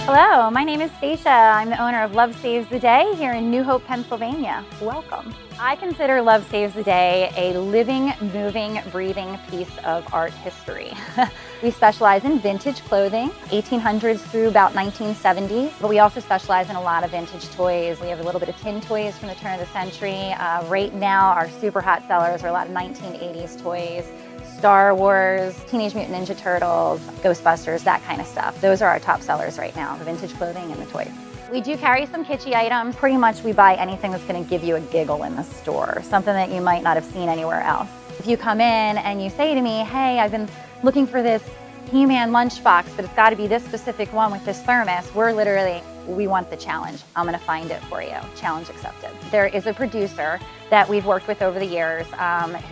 Hello, my name is Stacia. I'm the owner of Love Saves the Day here in New Hope, Pennsylvania. Welcome. I consider Love Saves the Day a living, moving, breathing piece of art history. We specialize in vintage clothing, 1800s through about 1970, but we also specialize in a lot of vintage toys. We have a little bit of tin toys from the turn of the century. Right now, our super hot sellers are a lot of 1980s toys. Star Wars, Teenage Mutant Ninja Turtles, Ghostbusters, that kind of stuff. Those are our top sellers right now, the vintage clothing and the toys. We do carry some kitschy items. Pretty much we buy anything that's going to give you a giggle in the store, something that you might not have seen anywhere else. If you come in and you say to me, hey, I've been looking for this He-Man lunchbox, but it's got to be this specific one with this thermos, we're literally, we want the challenge. I'm going to find it for you. Challenge accepted. There is a producer that we've worked with over the years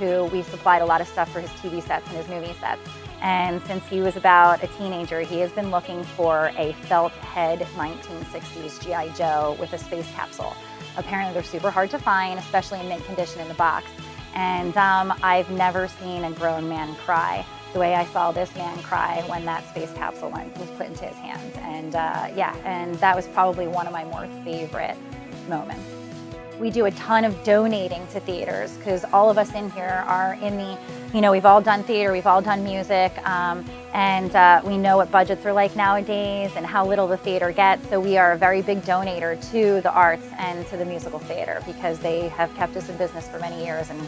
who we supplied a lot of stuff for his TV sets and his movie sets. And since he was about a teenager, he has been looking for a felt head 1960s G.I. Joe with a space capsule. Apparently they're super hard to find, especially in mint condition in the box. And I've never seen a grown man cry the way I saw this man cry when that space capsule was put into his hands. And yeah, and that was probably one of my more favorite moments. We do a ton of donating to theaters because all of us in here are in the, you know, we've all done theater, we've all done music, and we know what budgets are like nowadays and how little the theater gets. So we are a very big donator to the arts and to the musical theater because they have kept us in business for many years and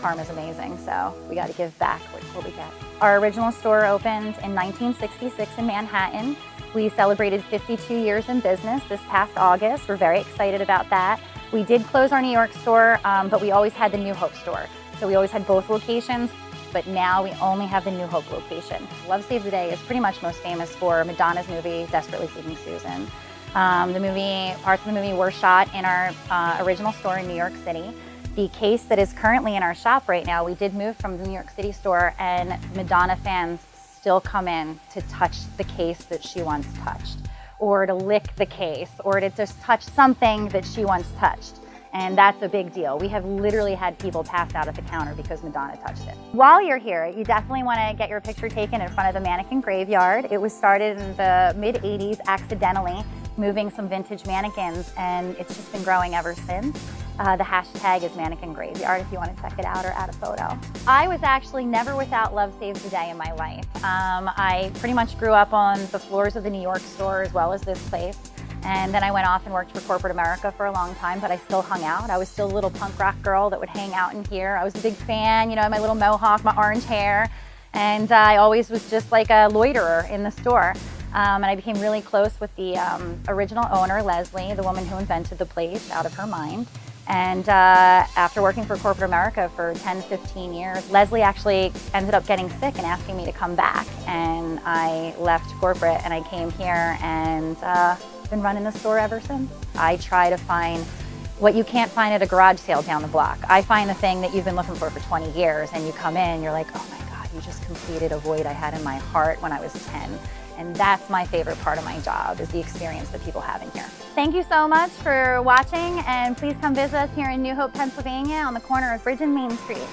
karma's amazing. So we got to give back what we get. Our original store opened in 1966 in Manhattan. We celebrated 52 years in business this past August. We're very excited about that. We did close our New York store, but we always had the New Hope store. So we always had both locations, but now we only have the New Hope location. Love Saves the Day is pretty much most famous for Madonna's movie, Desperately Seeking Susan. Parts of the movie were shot in our original store in New York City. The case that is currently in our shop right now, we did move from the New York City store, and Madonna fans still come in to touch the case that she once touched, or to lick the case, or to just touch something that she once touched. And that's a big deal. We have literally had people pass out at the counter because Madonna touched it. While you're here, you definitely want to get your picture taken in front of the Mannequin Graveyard. It was started in the mid-'80s accidentally, moving some vintage mannequins, and it's just been growing ever since. The hashtag is Mannequin Graveyard if you want to check it out or add a photo. I was actually never without Love Saves the Day in my life. I pretty much grew up on the floors of the New York store as well as this place. And then I went off and worked for corporate America for a long time, but I still hung out. I was still a little punk rock girl that would hang out in here. I was a big fan, you know, my little mohawk, my orange hair. And I always was just like a loiterer in the store. And I became really close with the original owner, Leslie, the woman who invented the place out of her mind. And after working for corporate America for 10, 15 years, Leslie actually ended up getting sick and asking me to come back. And I left corporate and I came here and been running the store ever since. I try to find what you can't find at a garage sale down the block. I find the thing that you've been looking for 20 years and you come in and you're like, oh my God, you just completed a void I had in my heart when I was 10. And that's my favorite part of my job, is the experience that people have in here. Thank you so much for watching, and please come visit us here in New Hope, Pennsylvania on the corner of Bridge and Main Street.